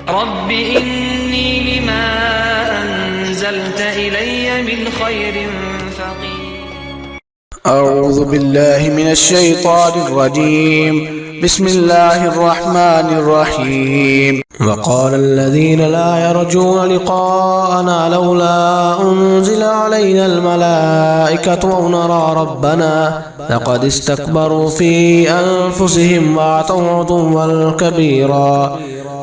رب إني لما أنزلت إلي من خير فقير. أعوذ بالله من الشيطان الرجيم. بسم الله الرحمن الرحيم. وقال الذين لا يرجون لقاءنا لولا أنزل علينا الملائكة أو نرى ربنا لقد استكبروا في أنفسهم وعتوا عتوا كبيرا.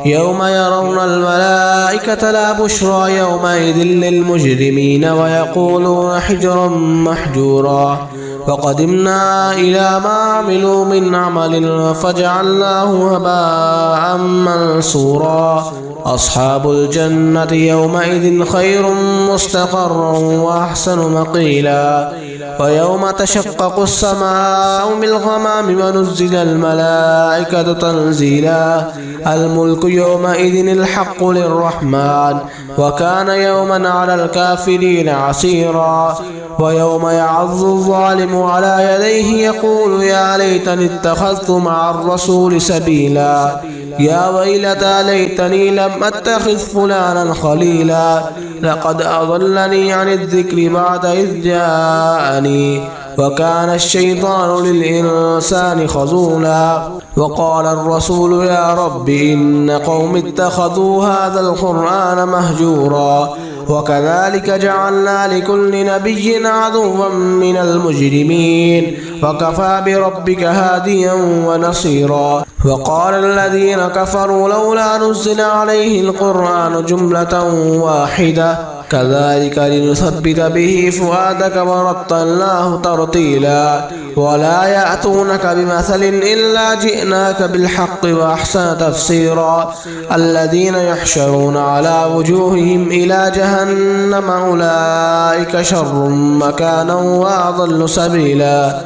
يوم يرون الملائكة لا بشرى يومئذ للمجرمين ويقولون حجرا محجورا. وقدمنا إلى ما عملوا من عمل فجعلناه هباء منثورا. أصحاب الجنة يومئذ خير مستقرا وأحسن مقيلا. ويوم تشقق السماء بالغمام ونزل الملائكة تنزيلا. الملك يومئذ الحق للرحمن وكان يوما على الكافرين عسيرا. ويوم يعض الظالم على يديه يقول يا ليتني اتخذت مع الرسول سبيلا. يا ويلتى ليتني لم أتخذ فلانا خليلا لقد أضلني عن الذكر بعد إذ جاءني وكان الشيطان للإنسان خذولا. وقال الرسول يا رب إن قوم اتخذوا هذا القرآن مهجورا. وكذلك جعلنا لكل نبي عدوا من المجرمين وكفى بربك هاديا ونصيرا. وقال الذين كفروا لولا نزل عليه القرآن جملة واحدة كذلك لنثبت به فؤادك ورتلناه ترتيلا. ولا يأتونك بمثل إلا جئناك بالحق وأحسن تفسيرا. الذين يحشرون على وجوههم إلى جهنم أولئك شر مكانا وأضل سبيلا.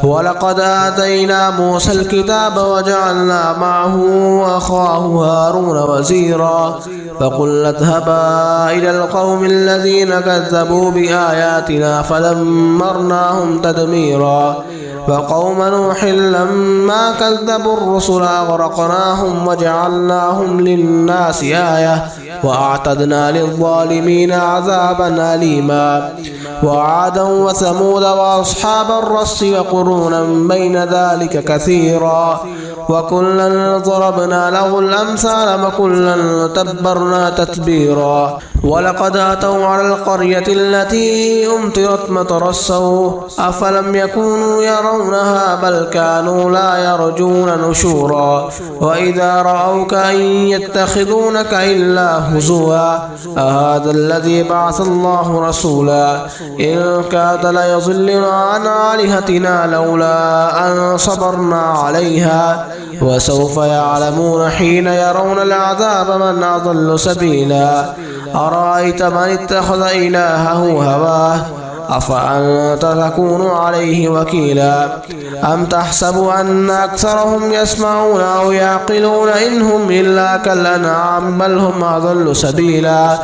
ولقد آتينا موسى الكتاب وجعلنا معه أخاه هارون وزيرا. فقلنا اذهبا إلى القوم الذين كذبوا بآياتنا فدمرناهم تدميرا. وقوم نوح لما كذبوا الرسل أغرقناهم وجعلناهم للناس آية وأعتدنا للظالمين عذابا أليما. وعادا وثمود وأصحاب الرس وقرونا بين ذلك كثيرا. وكلا ضربنا له الأمثال وكلا تبرنا تتبيرا. ولقد أتوا على القرية التي أمطرت مطر السوء أفلم يكونوا يرونها بل كانوا لا يرجون نشورا. وإذا رأوك إن يتخذونك إلا هزوا أهذا الذي بعث الله رسولا. إن كاد ليضلنا عن آلهتنا لولا أن صبرنا عليها. وسوف يعلمون حين يرون العذاب من أضل سبيلا. أرأيت من اتخذ إلهه هواه أفأنت تكون عليه وكيلا. أم تحسب أن أكثرهم يسمعون أو يعقلون إنهم إلا كالأنعام بل هم أضل سبيلا.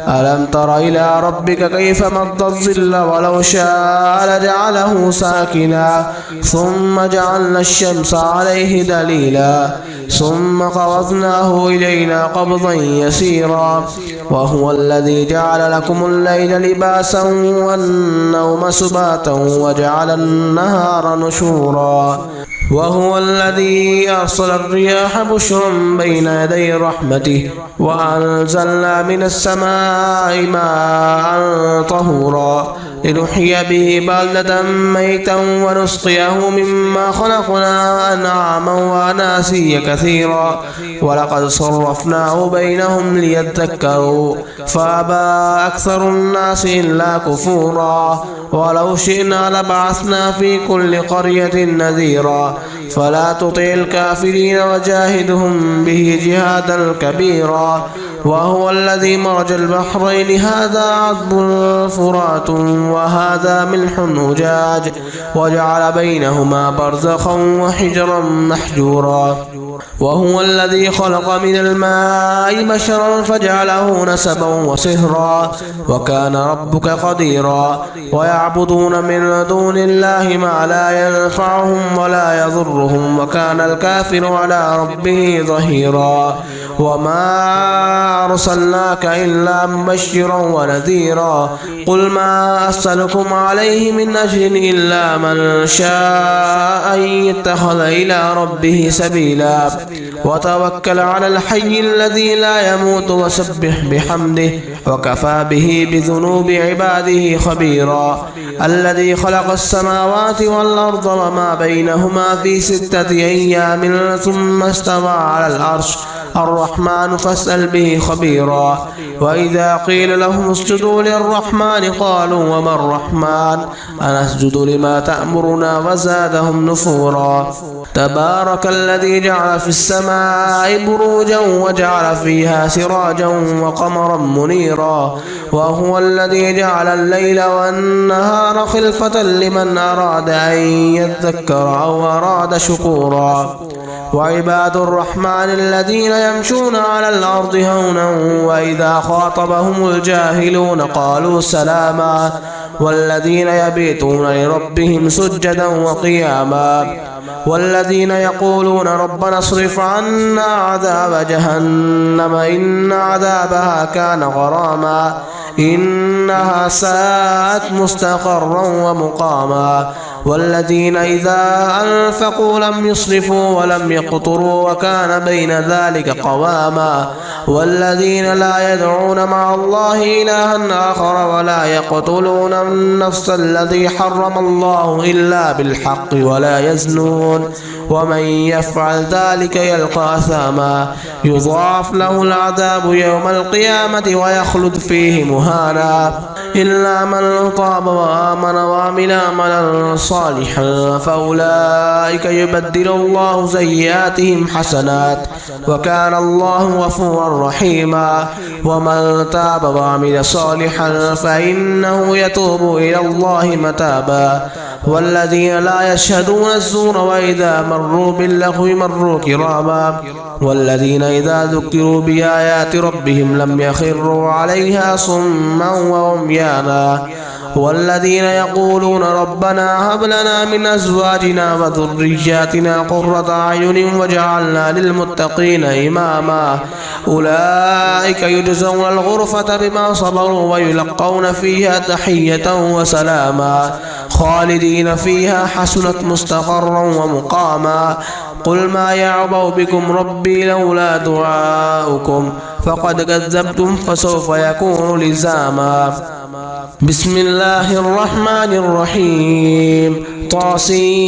ألم تر إلى ربك كيف مد الظل ولو شاء لجعله ساكنا ثم جعلنا الشمس عليه دليلا ثم قبضناه إلينا قبضا يسيرا. وهو الذي جعل لكم الليل لباسا والنوم سباتا وجعل النهار نشورا. وهو الذي أرسل الرياح بشرا بين يدي رحمته وأنزلنا من السماء ماء طهورا لنحيي به بلدة ميتا ونسقيه مما خلقنا أنعاما وأناسيا كثيرا. ولقد صرفناه بينهم ليذكروا فأبى أكثر الناس إلا كفورا. ولو شئنا لبعثنا في كل قرية نذيرا فلا تطع الكافرين وجاهدهم به جهادا كبيرا. وهو الذي مرج البحرين هذا عذب فرات وهذا ملح أجاج وجعل بينهما برزخا وحجرا محجورا. وهو الذي خلق من الماء بشرا فجعله نسبا وصهرا وكان ربك قديرا ويعبدون من دون الله ما لا ينفعهم ولا يضرهم وكان الكافر على ربه ظهيرا وما أرسلناك إلا مبشرا ونذيرا قل ما أسألكم عليه من أجر إلا من شاء أن يتخذ إلى ربه سبيلا وتوكل على الحي الذي لا يموت وسبح بحمده وكفى به بذنوب عباده خبيرا الذي خلق السماوات والأرض وما بينهما في 6 أيام ثم استوى على العرش الرحمن فاسأل به خبيرا وإذا قيل لهم اسجدوا للرحمن قالوا وما الرحمن أنسجد لما تأمرنا وزادهم نفورا تبارك الذي جعل في السماء بروجا وجعل فيها سراجا وقمرا منيرا وهو الذي جعل الليل والنهار خلفة لمن أراد أن يذكر أو أراد شكورا وعباد الرحمن الذين يمشون على الأرض هونا وإذا خاطبهم الجاهلون قالوا سلاما والذين يبيتون لربهم سجدا وقياما والذين يقولون ربنا اصرف عنا عذاب جهنم إن عذابها كان غراما إنها ساءت مستقرا ومقاما والذين إذا أنفقوا لم يسرفوا ولم يقتروا وكان بين ذلك قواما والذين لا يدعون مع الله إلها آخر ولا يقتلون النفس الذي حرم الله إلا بالحق ولا يزنون ومن يفعل ذلك يلقى أثاما يضاعف له العذاب يوم القيامة ويخلد فيه مهانا إلا من تاب وآمن وعمل عملا صالحا فأولئك يبدل الله سيئاتهم حسنات وكان الله غفورا رحيما ومن تاب وعمل صالحا فإنه يتوب إلى الله متابا والذين لا يشهدون الزور وإذا مروا باللغو مروا كراما والذين إذا ذكروا بآيات ربهم لم يخروا عليها صما وعميانا والذين يقولون ربنا هب لنا من أزواجنا وذرياتنا قرة أعين واجعلنا للمتقين إماما أولئك يجزون الغرفة بما صبروا ويلقون فيها تحية وسلاما خالدين فيها حسنت مستقرا ومقاما قل ما يعبأ بكم ربي لولا دعاؤكم فقد كذبتم فسوف يكون لزاما بسم الله الرحمن الرحيم طاسيم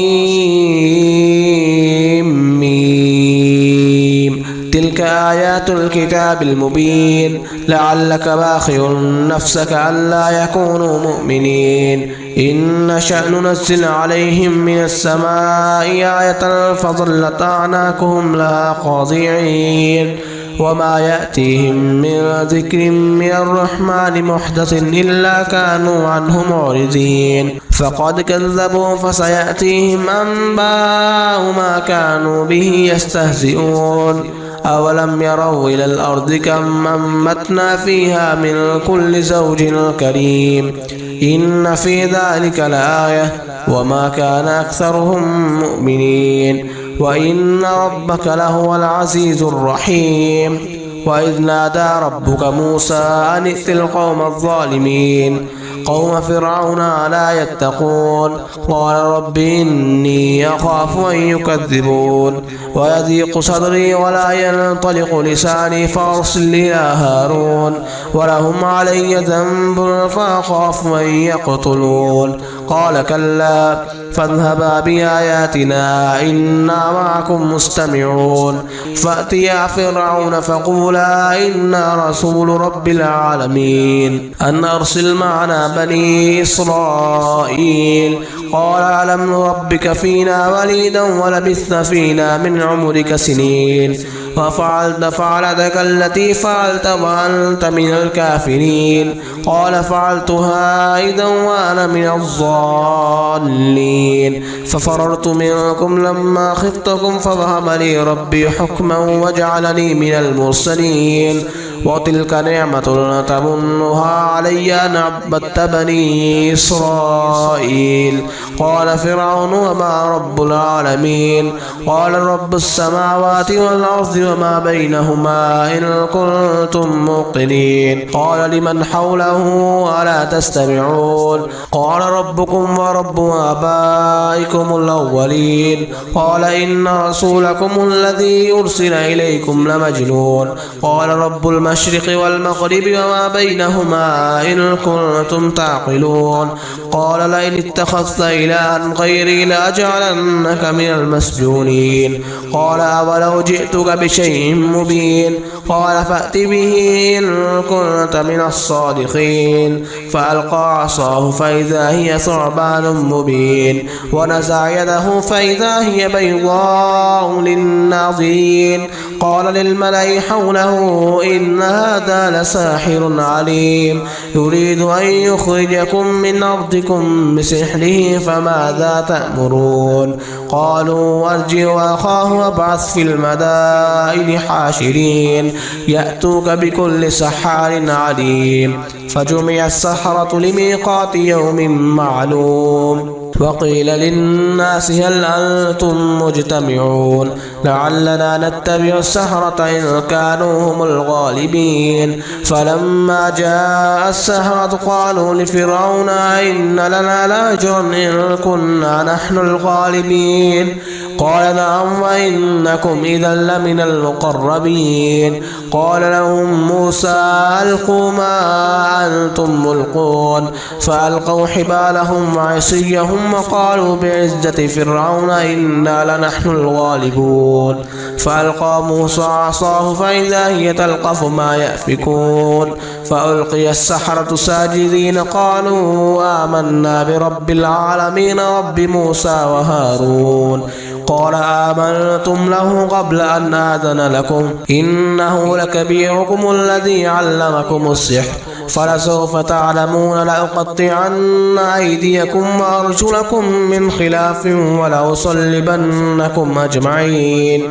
تلك آيات الكتاب المبين لعلك باخع نفسك ألا يكونوا مؤمنين إن نشأ ننزل عليهم من السماء آية فظلت أعناقهم لها خاضعين وما يأتيهم من ذكر من الرحمن محدث إلا كانوا عنه معرضين فقد كذبوا فسيأتيهم أنباء ما كانوا به يستهزئون أولم يروا إلى الأرض كم أنبتنا فيها من كل زوج كريم إن في ذلك لآية وما كان أكثرهم مؤمنين وإن ربك لهو العزيز الرحيم وإذ نادى ربك موسى أن ائت القوم الظالمين قوم فرعون ألا يتقون قال رب إني أخاف أن يكذبون ويضيق صدري ولا ينطلق لساني فأرسل إلى هارون ولهم علي ذنب فأخاف أن يقتلون قال كلا فاذهبا بآياتنا إنا معكم مستمعون فأتيا فرعون فقولا إنا رسول رب العالمين أن أرسل معنا بني إسرائيل قال ألم نربك فينا وليدا ولبثت فينا من عمرك سنين وفعلت فعلتك التي فعلت وأنت من الكافرين قال فعلتها إذا وأنا من الضالين الظالمين ففررت منكم لما خفتكم فوهب لي ربي حكما وجعلني من المرسلين وتلك نعمة تمنها علي أن عبدت بني إسرائيل قال فرعون وما رب العالمين قال رب السماوات والأرض وما بينهما إن كنتم موقنين قال لمن حوله ألا تستمعون قال ربكم ورب آبائكم الأولين قال إن رسولكم الذي أرسل إليكم لمجنون قال رب المشرق والمغرب وما بينهما إن كنتم تعقلون قال لئن اتخذت إلها غيري لأجعلنك من المسجونين قال أولو جئتك بشيء مبين قال فأت به إن كنت من الصادقين فألقى عصاه فإذا هي ثعبان مبين ونزع يده فإذا هي بيضاء للناظرين قال للملأ حوله إن هذا لساحر عليم يريد أن يخرجكم من أرضكم بسحره فماذا تأمرون قالوا أرجع وأخاه وابعث في المدائن حاشرين يأتوك بكل سحار عليم فجمع السحرة لميقات يوم معلوم وقيل للناس هل أنتم مجتمعون لعلنا نتبع السحرة إن كانوا هم الغالبين فلما جاء السحرة قالوا لفرعون إن لنا لأجرا إن كنا نحن الغالبين قال نعم وإنكم إذا لمن المقربين قال لهم موسى ألقوا ما أنتم ملقون فألقوا حبالهم وعصيهم وقالوا بعزة فرعون إنا لنحن الغالبون فألقى موسى عصاه فإذا هي تلقف ما يأفكون فألقي السحرة ساجدين قالوا آمنا برب العالمين رب موسى وهارون قال آمنتم له قبل أن آذن لكم إنه لكبيركم الذي علمكم السحر فلسوف تعلمون لأقطعن أيديكم وأرجلكم من خلاف ولأصلبنكم أجمعين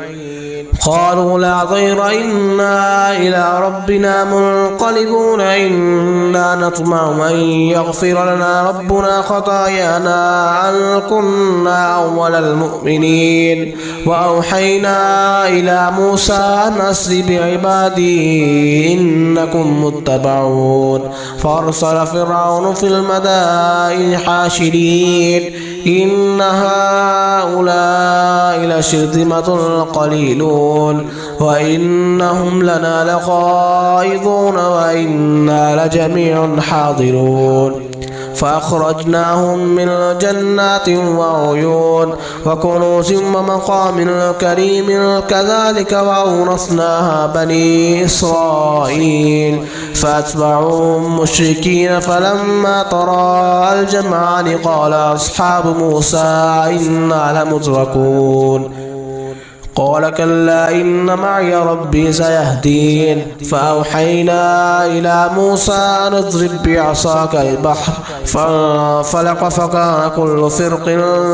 قالوا لا ضير إنا إلى ربنا منقلبون إنا نطمع أن يغفر لنا ربنا خطايانا أن كنا أول المؤمنين وأوحينا إلى موسى أن أسر بعبادي إنكم متبعون فأرسل فرعون في المدائن حاشرين إن هؤلاء لشرذمة قليلون وإنهم لنا لغائظون وإنا لجميع حاضرون فأخرجناهم من جنات وعيون وكنوز ومقام كريم كذلك وأورثناها بني إسرائيل فأتبعوهم مشركين فلما تراءى الجمعان قال أصحاب موسى إنا لمدركون قال كلا إن معي ربي سيهدين فأوحينا إلى موسى أن اضرب بعصاك البحر فانفلق فكان كل فرق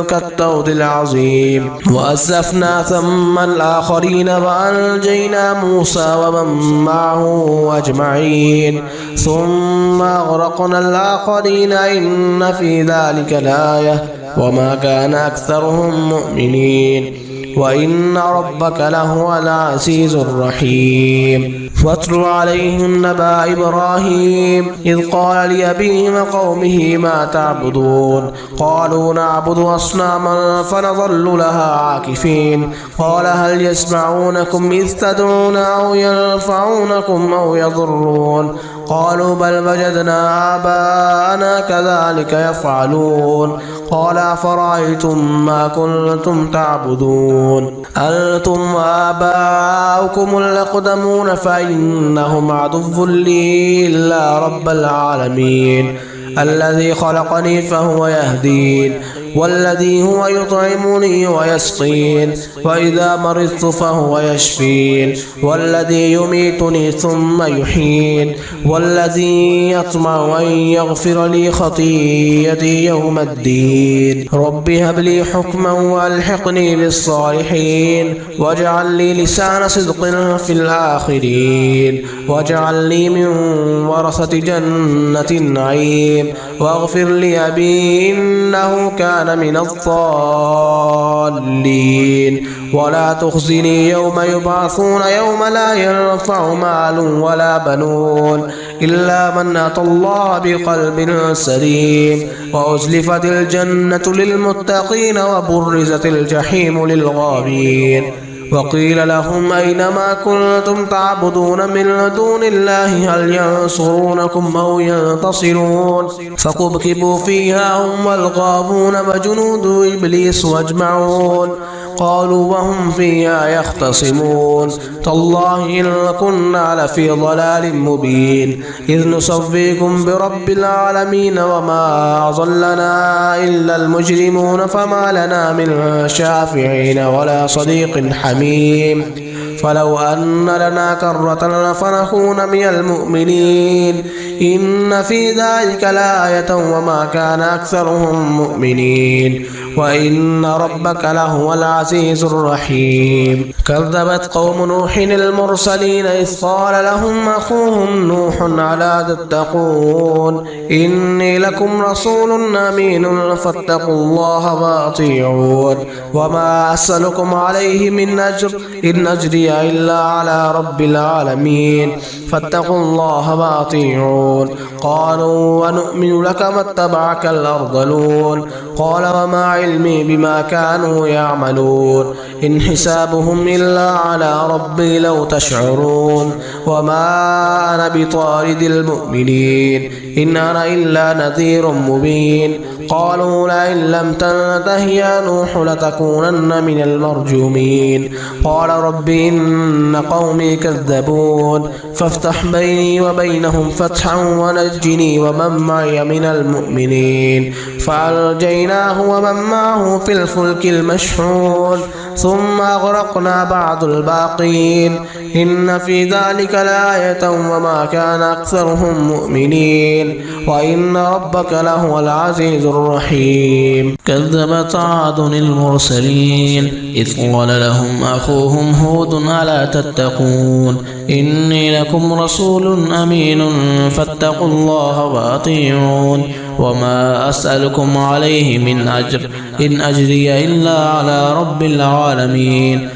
كالطود العظيم وأزلفنا ثم الآخرين وأنجينا موسى ومن معه أجمعين ثم أغرقنا الآخرين إن في ذلك لآية وما كان أكثرهم مؤمنين وإن ربك لهو العزيز الرحيم واتل عليهم نبأ إبراهيم إذ قال لأبيه وقومه ما تعبدون قالوا نعبد أصناما فنظل لها عاكفين قال هل يسمعونكم إذ تدعون أو ينفعونكم أو يضرون قالوا بل وجدنا آباءنا كذلك يفعلون قال أفرأيتم ما كنتم تعبدون أنتم وآباؤكم الأقدمون فإنهم عدو لي إلا رب العالمين الذي خلقني فهو يهدين والذي هو يطعمني ويسقين وإذا مرضت فهو يشفين والذي يميتني ثم يحيين والذي يطمع أن يغفر لي خطيئتي يوم الدين رب هب لي حكما وألحقني بالصالحين واجعل لي لسان صدق في الآخرين واجعل لي من ورثة جنة النعيم واغفر لأبي إنه كان من الضالين ولا تخزني يوم يبعثون يوم لا ينفع مال ولا بنون إلا من أتى الله بقلب سليم وأزلفت الجنة للمتقين وبرزت الجحيم للغابين وقيل لهم أينما كنتم تعبدون من دون الله هل ينصرونكم أو ينتصرون فكبكبوا فيها هم والغاوون وجنود إبليس أجمعون قالوا وهم فيها يختصمون تالله إن كنا لفي ضلال مبين إذ نصفيكم برب العالمين وما أضلنا إلا المجرمون فما لنا من شافعين ولا صديق حميم فلو أن لنا كرة فنكون من المؤمنين إن في ذلك لآية وما كان أكثرهم مؤمنين وإن ربك لهو العزيز الرحيم كذبت قوم نوح المرسلين إذ قال لهم أخوهم نوح ألا تتقون إني لكم رسول أمين فاتقوا الله وأطيعون وما أسألكم عليه من أجر إن أجري إلا على رب العالمين فاتقوا الله وأطيعون قالوا ونؤمن لك واتبعك الأرذلون قال وما علمي بما كانوا يعملون إن حسابهم إلا على ربي لو تشعرون وما أنا بطارد المؤمنين إن أنا إلا نذير مبين قالوا لئن لم تنته يا نوح لتكونن من المرجومين قال رب إن قومي كذبون فافتح بيني وبينهم فتحا ونجني ومن معي من المؤمنين فأنجيناه ومن معه في الفلك المشحون ثم أغرقنا بعض الباقين إن في ذلك لآية وما كان أكثرهم مؤمنين وإن ربك لهو العزيز الرحيم كذبت عاد المرسلين إذ قال لهم أخوهم هود ألا تتقون إني لكم رسول أمين فاتقوا الله وأطيعون وما أسألكم عليه من أجر إن أجري إلا على رب العالمين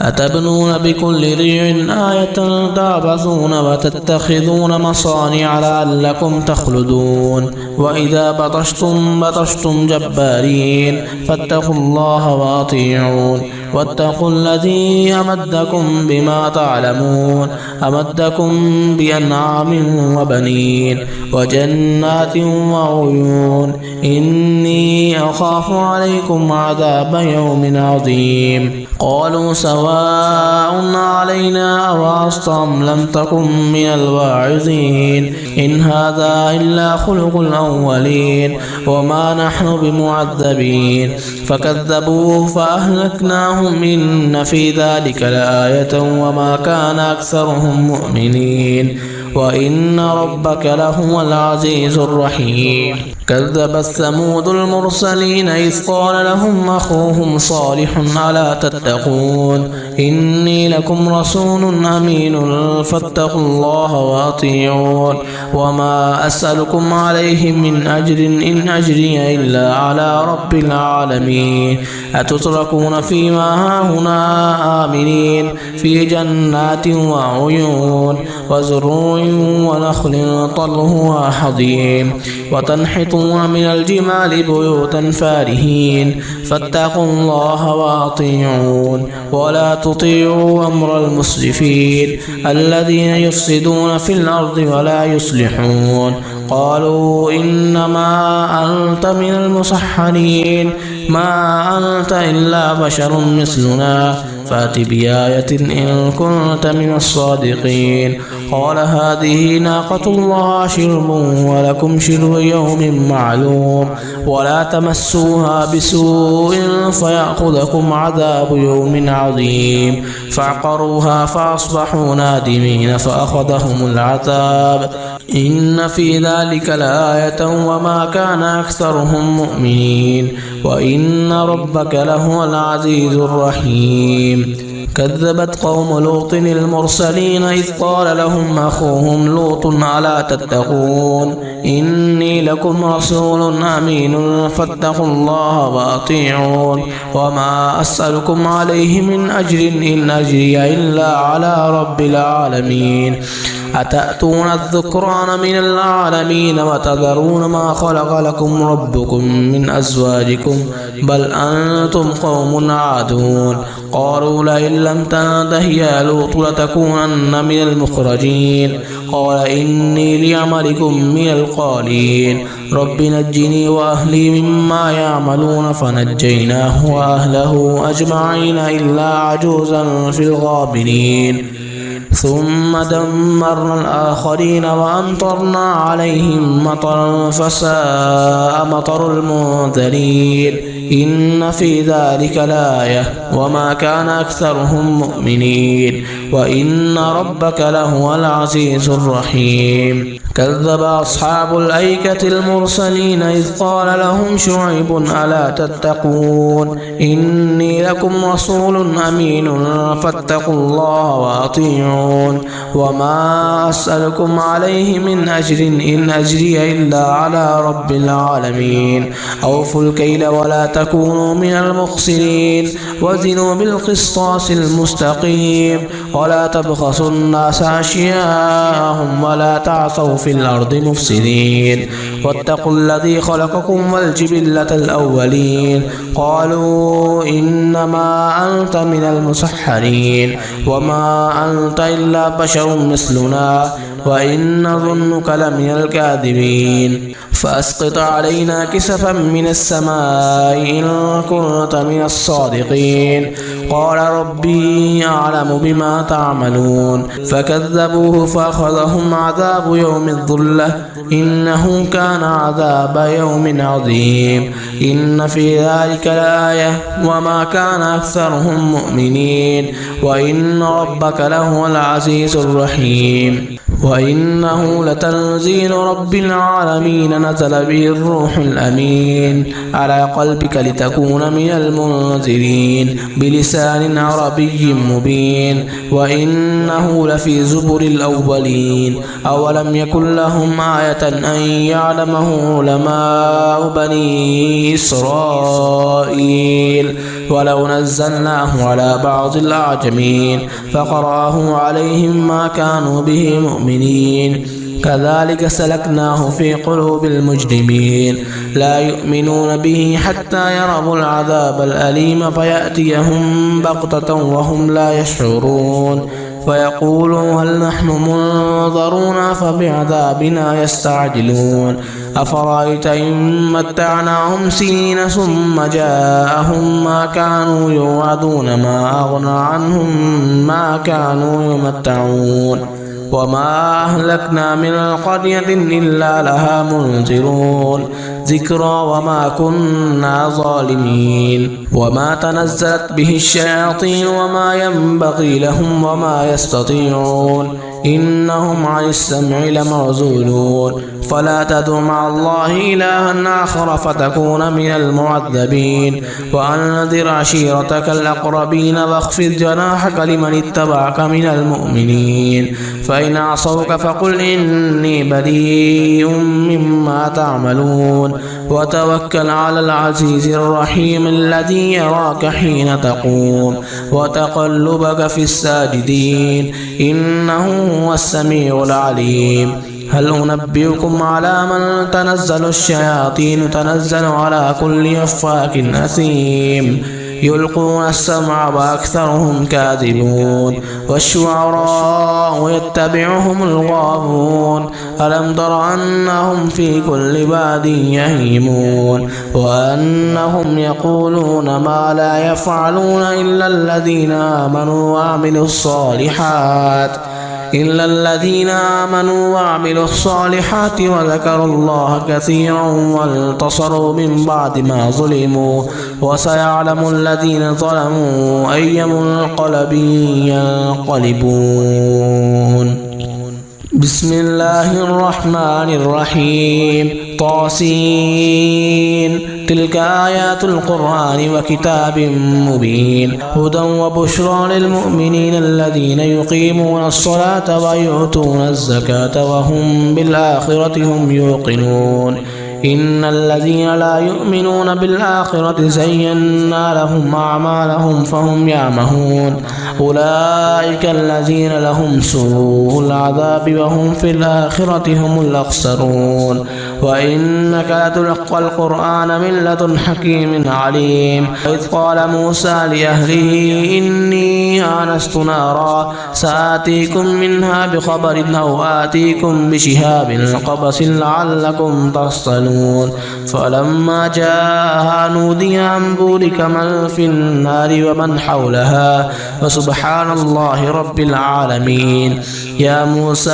أتبنون بكل ريع آية تعبثون وتتخذون مصانع لعلكم تخلدون وإذا بطشتم جبارين فاتقوا الله وأطيعون واتقوا الذي أمدكم بما تعلمون أمدكم بأنعام وبنين وجنات وعيون إني أخاف عليكم عذاب يوم عظيم قالوا سواء علينا أوعظت أم لم تكن من الواعظين إن هذا إلا خلق الأولين وما نحن بمعذبين فكذبوه فأهلكناهم إن في ذلك لآية وما كان أكثرهم مؤمنين وإن ربك لهو العزيز الرحيم كذبت ثمود المرسلين إذ قال لهم أخوهم صالح ألا تتقون إني لكم رسول أمين فاتقوا الله وأطيعون وما أسألكم عليه من أجر إن أجري إلا على رب العالمين أتتركون فيما هاهنا آمنين في جنات وعيون وزروع ونخل طلعها حضيم وتنحتون من الجمال بيوتا فارهين فاتقوا الله وأطيعون ولا تطيعوا أمر المسرفين الذين يفسدون في الأرض ولا يصلحون قالوا إنما أنت من المسحرين ما أنت إلا بشر مثلنا فأت بآية إن كنت من الصادقين قال هذه ناقة الله شرب ولكم شرب يوم معلوم ولا تمسوها بسوء فيأخذكم عذاب يوم عظيم فعقروها فأصبحوا نادمين فأخذهم العذاب إن في ذلك لآية وما كان أكثرهم مؤمنين وإن ربك لهو العزيز الرحيم كذبت قوم لوط المرسلين إذ قال لهم أخوهم لوط ألا تتقون إني لكم رسول أمين فاتقوا الله وأطيعون وما أسألكم عليه من أجر إن أجري إلا على رب العالمين أتأتون الذكران من العالمين وتذرون ما خلق لكم ربكم من أزواجكم بل أنتم قوم عادون قالوا لئن لم تنته يا لوط لتكونن من المخرجين قال إني لعملكم من القالين رب نجني وأهلي مما يعملون فنجيناه وأهله أجمعين إلا عجوزا في الغابرين ثم دمرنا الآخرين وأمطرنا عليهم مطرا فساء مطر المنذرين إن في ذلك لآية وما كان أكثرهم مؤمنين وإن ربك لهو العزيز الرحيم كذب أصحاب الأيكة المرسلين إذ قال لهم شعيب ألا تتقون إني لكم رسول أمين فاتقوا الله وأطيعون وما أسألكم عليه من أجر إن أجري إلا على رب العالمين أوفوا الكيل ولا تكونوا من المخسرين وزنوا بالقسطاس المستقيم ولا تبخسوا الناس أشياءهم ولا تعثوا في الأرض مفسدين واتقوا الذي خلقكم والجبلة الأولين قالوا إنما أنت من المسحرين وما أنت إلا بشر مثلنا وإن نظنك لمن الكاذبين فأسقط علينا كسفا من السماء إن كنت من الصادقين قال ربي أعلم بما تعملون فكذبوه فأخذهم عذاب يوم الظلة إنه كان عذاب يوم عظيم إن في ذلك لآية وما كان أكثرهم مؤمنين وإن ربك لهو العزيز الرحيم وإنه لتنزيل رب العالمين نزل به الروح الأمين على قلبك لتكون من المنذرين بلسان عربي مبين وإنه لفي زبر الأولين أولم يكن لهم آية أن يعلمه علماء بني إسرائيل ولو نزلناه على بعض الأعجمين فقرأه عليهم ما كانوا به مؤمنين كذلك سلكناه في قلوب المجرمين لا يؤمنون به حتى يروا العذاب الأليم فيأتيهم بغتة وهم لا يشعرون فيقولوا هل نحن منظرون فبعذابنا يستعجلون أفرأيت إن متعناهم سنين ثم جاءهم ما كانوا يوعدون ما أغنى عنهم ما كانوا يمتعون وما أهلكنا من القرية إلا لها منذرون ذكرى وما كنا ظالمين وما تنزلت به الشياطين وما ينبغي لهم وما يستطيعون إنهم عن السمع لمعزولون فلا تدع مع الله إلها آخر فتكون من المعذبين وأنذر عشيرتك الأقربين واخفض جناحك لمن اتبعك من المؤمنين فإن عصوك فقل إني بريء مما تعملون وتوكل على العزيز الرحيم الذي يراك حين تقوم وتقلبك في الساجدين إنه هو السميع العليم هل أنبئكم على من تنزل الشياطين تنزل على كل أفاك أثيم يلقون السمع وأكثرهم كاذبون والشعراء يتبعهم الغاوون ألم تر أنهم في كل واد يهيمون وأنهم يقولون ما لا يفعلون إلا الذين آمنوا وعملوا الصالحات وذكروا الله كثيرا وانتصروا من بعد ما ظلموا وسيعلم الذين ظلموا أي منقلب ينقلبون. بسم الله الرحمن الرحيم. طاسين. تلك آيات القرآن وكتاب مبين هدى وبشرى للمؤمنين الذين يقيمون الصلاة ويؤتون الزكاة وهم بالآخرة هم يوقنون. إن الذين لا يؤمنون بالآخرة زينا لهم أعمالهم فهم يعمهون أولئك الذين لهم سوء العذاب وهم في الآخرة هم الأخسرون. وإنك لتلقى القرآن من لدن حكيم عليم. إذ قال موسى لأهله إني آنست نارا سآتيكم منها بخبر أو آتيكم بشهاب قبس لعلكم تصطلون. فلما جاءها نودي أن بورك من في النار ومن حولها وسبحان الله رب العالمين. يا موسى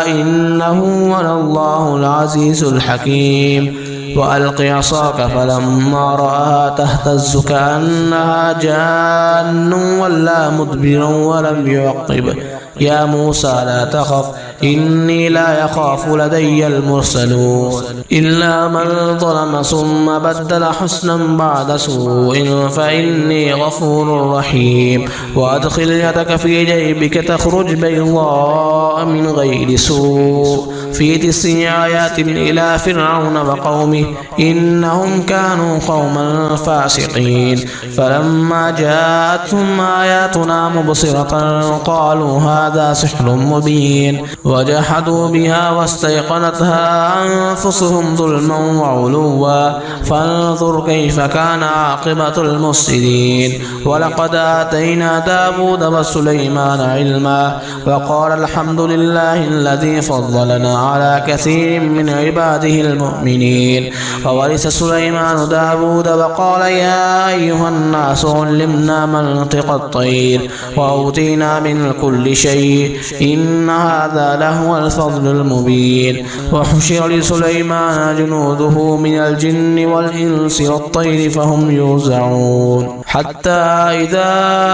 إنه أنا الله العزيز الحكيم. وألق عصاك فلما رآها تهتز كأنها جان ولا مدبرا ولم يعقب. يا موسى لا تخف إني لا يخاف لدي المرسلون. إلا من ظلم ثم بدل حسنا بعد سوء فإني غفور رحيم. وأدخل يدك في جيبك تخرج بيضاء من غير سوء في 9 آيات إلى فرعون وقومه إنهم كانوا قوما فاسقين. فلما جاءتهم آياتنا مبصرة قالوا هذا سحر مبين وجحدوا بها واستيقنتها أنفسهم ظلما وعلوا فانظر كيف كان عاقبة المفسدين. ولقد آتينا داود وسليمان علما وقال الحمد لله الذي فضلنا على كثير من عباده المؤمنين. وورث سليمان داود وقال يا أيها الناس علمنا منطق الطير وأوتينا من كل شيء إن هذا لهو الفضل المبين. وحشر لسليمان جنوده من الجن والإنس والطير فهم يوزعون حتى إذا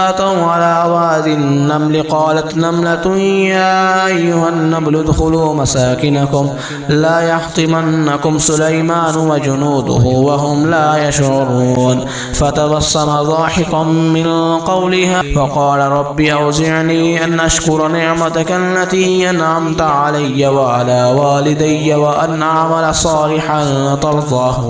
أتوا على واد النمل قالت نملة يا أيها النمل ادخلوا مساكنكم لا يحطمنكم سليمان وجنوده وهم لا يشعرون. فتبسم ضاحكا من قولها وقال رب أوزعني أن أشكر نعمتك التي أنعمت علي وعلى والدي وأن أعمل صالحا ترضاه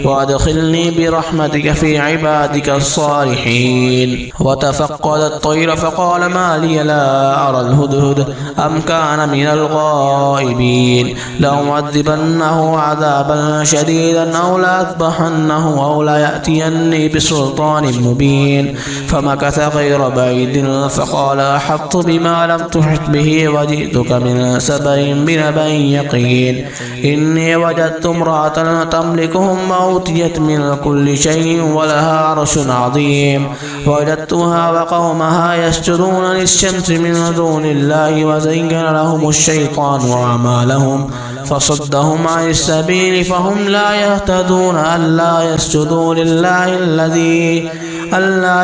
وأدخلني برحمتك في عبادك الصالحين. وتفقد الطير فقال ما لي لا أرى الهدهد أم كان من الغائبين لأعذبنه عذابا شديدا أو لأذبحنه أو ليأتيني بسلطان مبين. فمكث غير بعيد فقال أحطت بما لم تحط به وجئتك من سبأ بنبأ يقين. إني وجدت امرأة تملكهم أوتيت من كل شيء ولها عرش عظيم. وجدتها وقومها يسجدون للشمس من دون الله وزين لهم الشيطان أعمالهم فصدهم عن السبيل فهم لا يهتدون ألا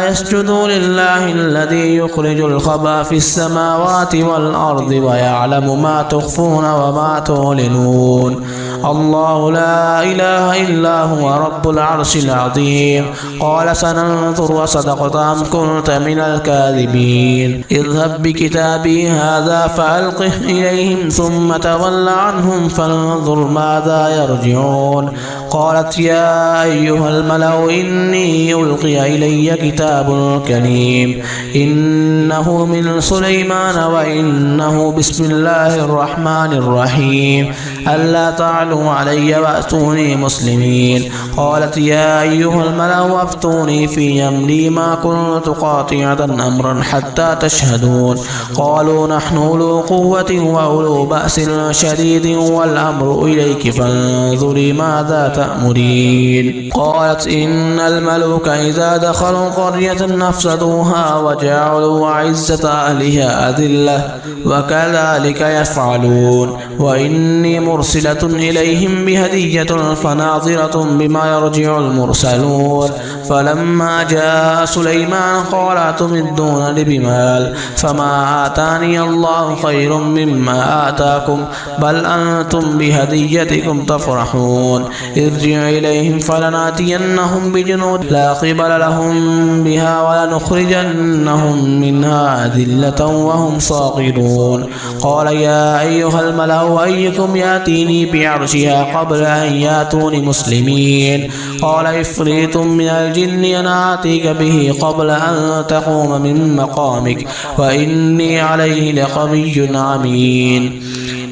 يسجدوا لله الذي يخرج الخبأ في السماوات والأرض ويعلم ما تخفون وما تعلنون. الله لا إله إلا هو رب العرش العظيم. قال سننظر وصدقت أم كنت من الكاذبين. اذهب بكتابي هذا فألقه إليهم ثم تول عنهم فانظر ماذا يرجعون. قالت يا أيها الملأ إني ألقي إلي كتاب كريم إنه من سليمان وإنه بسم الله الرحمن الرحيم ألا تعلوا تعالوا علي وأتوني مسلمين. قالت يا أيها الملأ أفتوني في أمري ما كنت قاطعة أمرا حتى تشهدون. قالوا نحن أولو قوة وأولو بأس شديد والأمر إليك فانظري ماذا تأمرين. قالت إن الملوك إذا دخلوا قرية أفسدوها وجعلوا أعزة أهلها أذلة وكذلك يفعلون. وإني مرسلة إليهم بهدية فناظرة بما يرجع المرسلون. فلما جاء سليمان قال أتمدونني بمال فما آتاني الله خير مما آتاكم بل أنتم بهديتكم تفرحون. ارجع إليهم فلنأتينهم بجنود لا قبل لهم بها ولنخرجنهم منها أذلة وهم صاغرون. قال يا أيها الملأ أيكم يأتيني بعرشها قبل أن يأتوني مسلمين. قال عفريت من الجن أنا آتيك به قبل أن تقوم من مقامك وإني عليه لقوي أمين.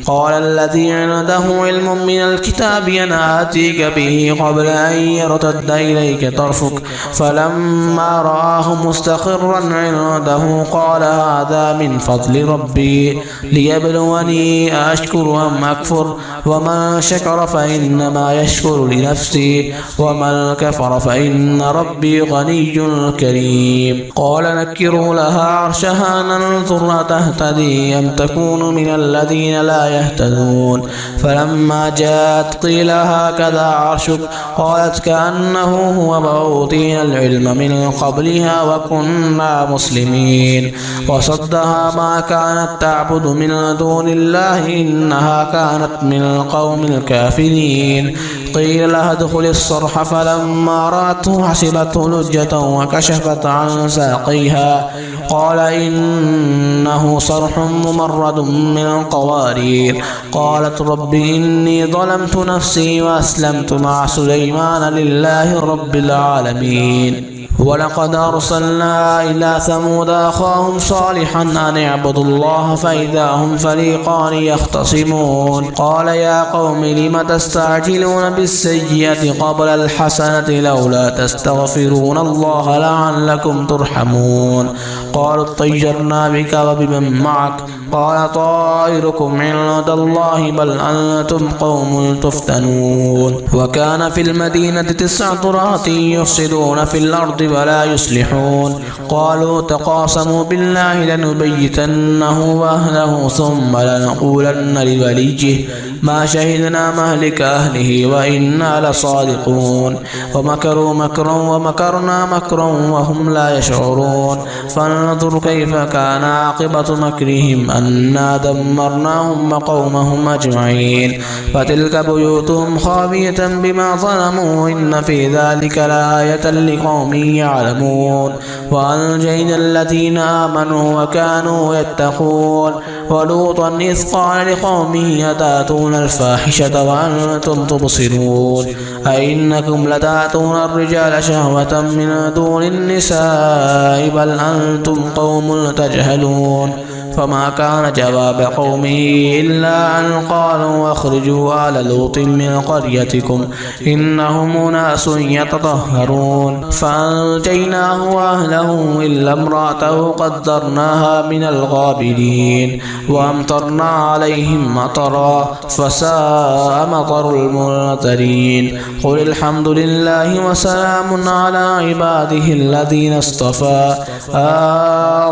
قال الذي عنده علم من الكتاب أنا آتيك به قبل أن يرتد إليك طرفك فلما رآه مستقرا عنده قال هذا من فضل ربي ليبلوني أشكر أم أكفر ومن شكر فإنما يشكر لنفسه ومن كفر فإن ربي غني كريم. قال نكروا لها عرشها ننظر تهتدي أم تكون من الذين لا يهتدون. فلما جاءت قيل هكذا عرشك قالت كأنه هو وأوتينا العلم من قبلها وكنا مسلمين. وصدها ما كانت تعبد من دون الله إنها كانت من القوم الكافرين. قيل لها ادخل الصرح فلما رأته حسبته لجة وكشفت عن ساقيها قال إنه صرح ممرد من قوارير. قالت رب إني ظلمت نفسي وأسلمت مع سليمان لله رب العالمين. ولقد أرسلنا إلى ثمود أخاهم صالحا أن اعبدوا الله فإذا هم فريقان يختصمون. قال يا قوم لم تستعجلون بالسيئة قبل الحسنة لولا تستغفرون الله لعلكم ترحمون. قالوا اطيرنا بك وبمن معك قال طائركم عند الله بل أنتم قوم تفتنون. وكان في المدينة 9 رهط يفسدون في الأرض ولا يصلحون. قالوا تقاسموا بالله لنبيتنه وأهله ثم لنقولن لوليه ما شهدنا مهلك أهله وإنا لصادقون. ومكروا مكرا ومكرنا مكرا وهم لا يشعرون. فانظر كيف كان عاقبة مكرهم أنا دمرناهم وقومهم أجمعين. فتلك بيوتهم خاوية بما ظلموا إن في ذلك لآية لقوم يعلمون. وأنجينا الذين آمنوا وكانوا يتقون. ولوطا إذ قال لقومه أتأتون الفاحشة وأنتم تبصرون أئنكم لتأتون الرجال شهوة من دون النساء بل أنتم قوم تجهلون. فما كان جواب قومه إلا أن قالوا أخرجوا آل لوط من قريتكم إنهم أناس يتطهرون. فأنجيناه وأهله إلا امرأته قدرناها من الغابرين. وأمطرنا عليهم مطرا فساء مطر الممطرين. قل الحمد لله وسلام على عباده الذين اصطفى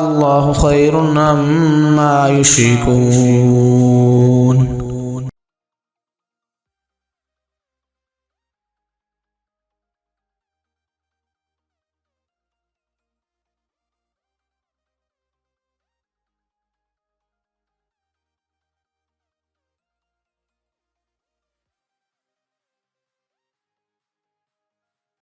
الله خير أما يشركون.